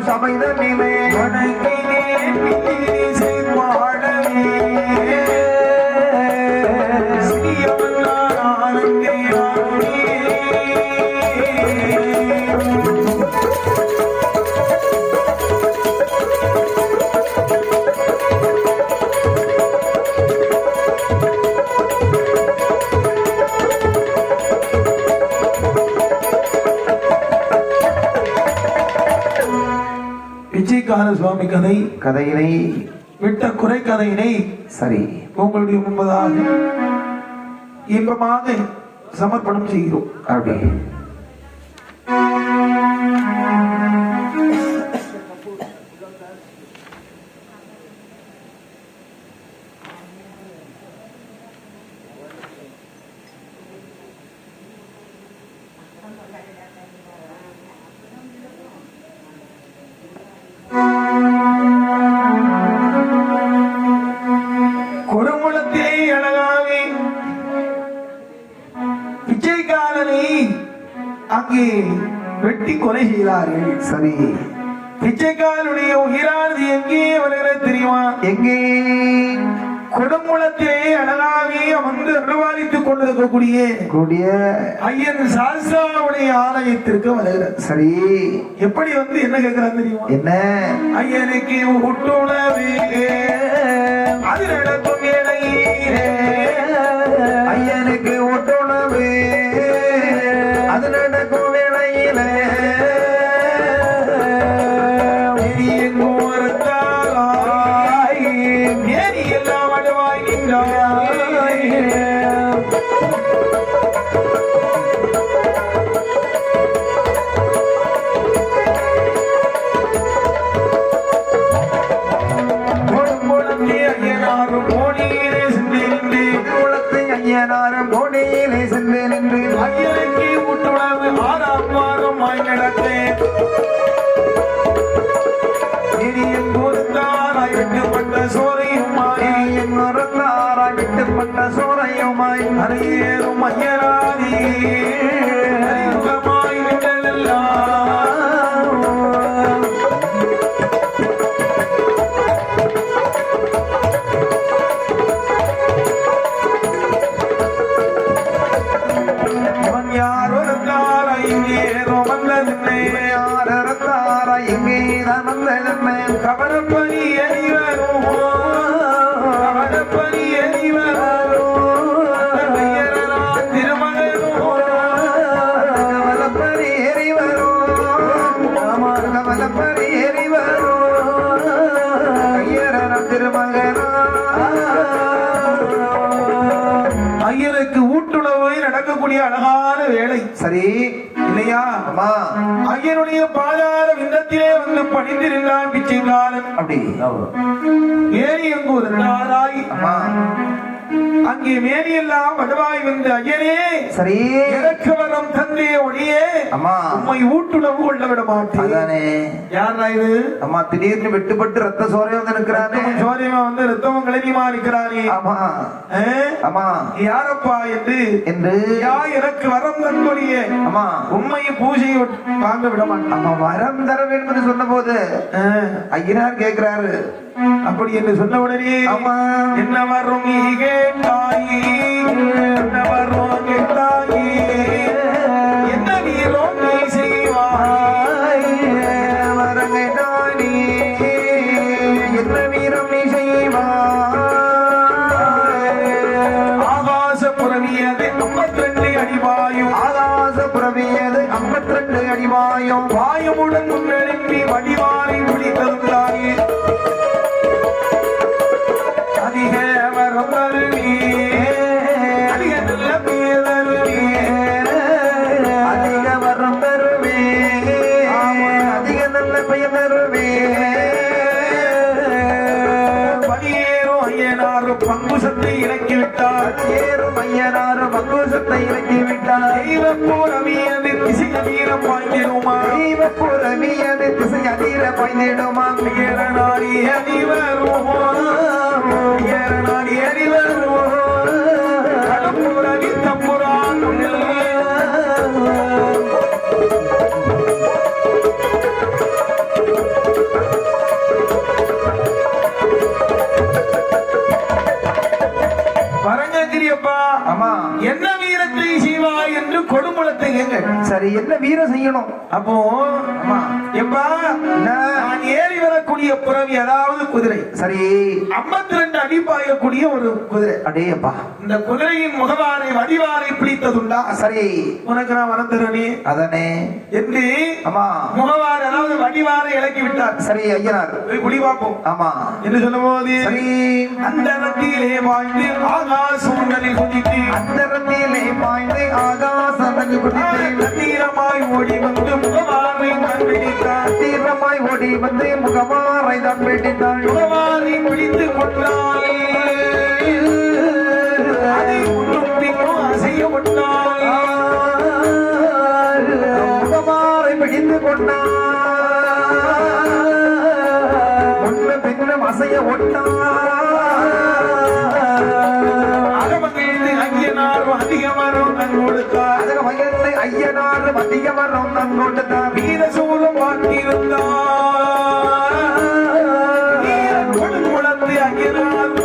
சபைதனிலே பிச்சைக்கார சுவாமி கதையினை விட்ட குறை கதையினை சரி உங்களுடைய முன்பதாக இன்பமாக சமர்ப்பணம் செய்கிறோம். அப்படி அங்கே வெட்டி கொலை செய்தார்கள். சரி, பிச்சைக்காரனுடைய உயிரானது எங்கே வருகிறது தெரியுமா? எங்கே? கொடுமுளத்திலே அழகாவே அமர்ந்து அனுபவித்துக் கொண்டிருக்கக்கூடிய ஐயன் சாஸ்தாவுடைய ஆலயத்திற்கு வருகிறது. சரி, எப்படி வந்து என்ன கேட்கிறார் தெரியுமா? என்ன? ஐயனுக்கு உட்டுணவே அது நடக்கும் வேளையிலே, ஐயனுக்கு உட்டுணவே அது நடக்கும் வேளையிலே எல்லாம் அடவாய் நின்றாய். ஐயனாரும் கோடியிலே சென்று நின்று ஐயனுக்கு உட்டுணவு ஆறாம் வாரம் ஆய் நடத்தேன். பொருந்தாராய் விட்டுப்பட்ட சோரையுமாய் மறந்தாராய் விட்டுப்பட்ட சோரையுமாய் அரையேறும் ஐயனாரி அறிமுகமாய் விட்டதெல்லாம் கவனப்பணி அறிவரும் கவனப்பணி அறிவரும் திருமகனும் கவனப்பணி எறிவரும் கவனப்பணி எறிவரும் ஐயரம் திருமகனும் ஐயருக்கு ஊட்டுணவை நடக்கக்கூடிய அழகான வேலை. சரி இல்லையா? ஐயனுடைய பாதார விந்தத்திலே வந்து பணிந்திருந்தான் பிச்சைக்காரன். அப்படி ஏறி அங்கு ஒரு நாளாய் அங்கே மேரியெல்லாம் வடுவாய் வந்து ஐயனே சரி எனக்கு வரம் தந்தே ஒளியே உம்மை ஊட்டுணவு கொள்ள விட மாட்டேன். யாரா இது? அம்மா திடீர்னு வெட்டுப்பட்டு ரத்த சோரையும் வந்து இருக்கிறானே, சோரையமா வந்து ரத்தமும் கிளம்பிமா இருக்கிறானே. ஆமா ஆமா யாரப்பா என்று யா எனக்கு வரம் தந்தொழியே அம்மா உண்மை பூஜை வாங்க விட மாட்டேன். வரம் தர வேண்டும் என்று சொன்ன போது ஐயனார் கேட்கிறாரு. அப்படி என்று சொன்ன உடனே என்ன வரும் நீ கேட்டாயி, என்ன வரும் கேட்டாயி, என்ன வீரோ நீ செய்வாய் வரங்க நானி, என்ன வீரம் நீ செய்வாய். ஆகாச புறவியது 52 அடிவாயும், ஆகாச புறவியது 52 அடிவாயும், வாயுமுடன் எழுப்பி வடிவாரை பிடித்ததுள்ளாயே அதிக வரம் தருவே அதிக நல்ல பெயர் தருவே அதிக வரம் தருவே அதிக நல்ல பெயர் தருவே. பலியேறும் ஐயனாரும் பங்குசத்தை இறக்கிவிட்டார், ஏறும் ஐயனாரும் பங்குசத்தை இறக்கிவிட்டார். தெய்வப்பூரவியது திசை அதீரம் பாய்ந்திடுமா, தெய்வப்பூரவியது திசை அதீர பாய்ந்திடுமா. நாடி அறிவருமா நாடி அறிவருமா சரி, என்ன வீரம் செய்யணும்? அப்போ எப்பா நான் ஏறி வரக்கூடிய புறவி அதாவது குதிரை சரி, 52 அடி பாயக்கூடிய ஒரு குதிரை. அடேப்பா, இந்த குதிரையின் முகவாரை வடிவாரை பிடித்ததுண்டா? சரி, உனக்கு நான் வரம் தருவனே அதனே என்று ஆமா முகவார் அதாவது வடிவாரை இறக்கி விட்டார். சரி ஐயனார், குடி பார்ப்போம். ஆமா என்று சொல்லும் போது சரி, அந்த ரத்தியிலே வாழ்ந்து ஆகாசங்களில் குதித்து அந்த ரத்தியிலே பாய்ந்து ஆகாசங்களில் குதித்து தீரமாய் ஓடி வந்து முகவாரை தான் பிடித்தார். தீரமாய் ஓடி வந்து முகவாரை தான் பிடித்தாள். முகவாரை பிடித்து கொண்டாள். அதை முன்னும் பின்னும் அசைய விட்டாள். முகவாரை பிடித்து கொண்டாள். முன்ன பின்னும் அசைய ஒட்டாள். அகமகிழ்ந்து ஐயனார் அதிகமரம் தன் கொடுத்தார். அதக மகிழ்ந்து ஐயனார் அதிகமரம் தன் கொடுத்தார். வீரசூரம் மாற்றிருந்தார். வீரன் கொடுங்குளத்து ஐயனார்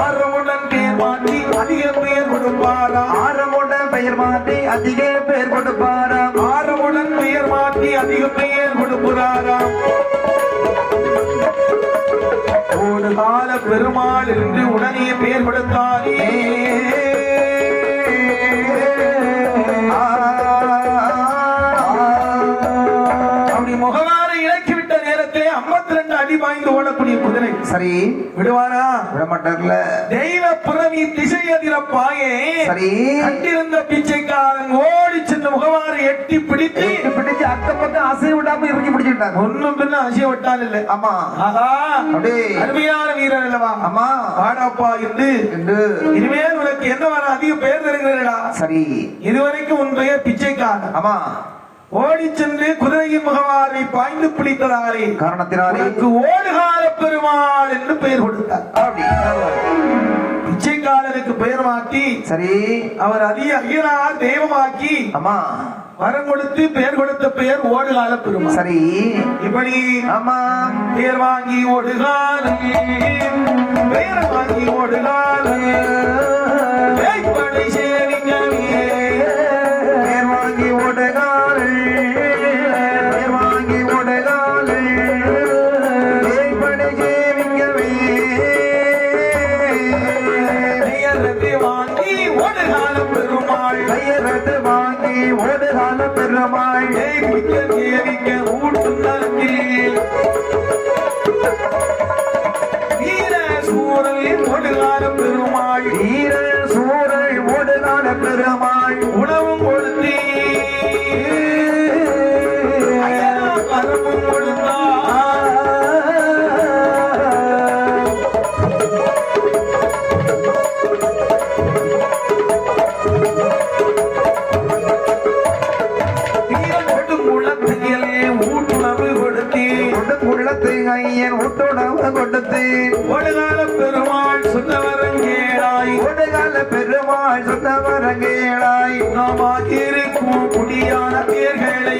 ஆரமுடன் பேர் மாற்றி அதிக பெயர் கொடுப்பாராம். ஆரமுடன் பெயர் மாற்றி அதிக பேர் கொடுப்பாராம். ஆரமுடன் பெயர் மாற்றி அதிக பெயர் கொடுக்கிறாராம். ஒரு கால பெருமாள் என்று உடனே பெயர் கொடுத்தாரே. அப்படி முகவாரை இறக்கிவிட்ட நேரத்திலே 52 அடி பாய்ந்து ஓடக்கூடிய குதிரை சரி, விடுவாரா? விடமாட்டார்ல. தெய்வ புறவி திசை அதிரப்பாயே சரி, கண்டிருந்த பிச்சைக்காரன் ஓடி சென்று முகவாரை எட்டி பிடித்து பிடிச்சு அக்க பக்கம் அசை விடாம இறக்கி பிடிச்சுட்டாங்க. ஒன்னும் பின்ன அசைய விட்டான் இல்லை. ஆமா, ஆகா அப்படியே அருமையான வீரர் அல்லவா? ஆமா, வாடாப்பா என்று இனிமேல் உனக்கு என்ன வர அதிக பெயர் தருகிறா? சரி, இதுவரைக்கும் உன் பெயர் பிச்சைக்காரன். ஆமா, ஓடி சென்று குதிரையின் முகவாரை பாய்ந்து பிடித்ததாரே காரணத்தினாலே உனக்கு ஓடுகால பெருமாள் என்று பெயர் கொடுத்தார். அப்படி பிச்சைக்காரனுக்கு பெயர் மாற்றி சரி, அவர் ஐயனார் தெய்வமாக்கி ஆமா, வரம் கொடுத்து பெயர் கொடுத்த பெயர் ஓடுகால பெருமாள். சரி, இப்படி ஆமா, பெயர் வாங்கி ஓடுகாலம் பெயர் வாங்கி ஓடுகாலம் சேவிக்கவே பேர் வாங்கி ஓடுகால், பேர் வாங்கி ஓடுகால், பேய்படி சேவிக்கவே பெயரது வாங்கி ஓடுகால பெருமாள் பெயரது வாங்கி ஓடுகால பெருமாள் ஜெயிக்க சேவிக்க ஊட்டும் நரத்தில் வீர சூரல் ஓடுகால பெருமாள் வீர சூரல் ஓடுகால பெருமாள் உணவும் கொடுத்து வரமும் கொடுத்தார். உள்ளத்து ஐயன் ஊட்டுணவு கொடுத்து ஓடுகால பெருமாள் சொன்னவரங்கேளாய் ஓடுகால பெருமாள் சொன்னவரங்கேளாய் நாம் ஆகியிருக்கும் குடியான பேர்களை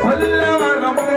வல்லவரமும்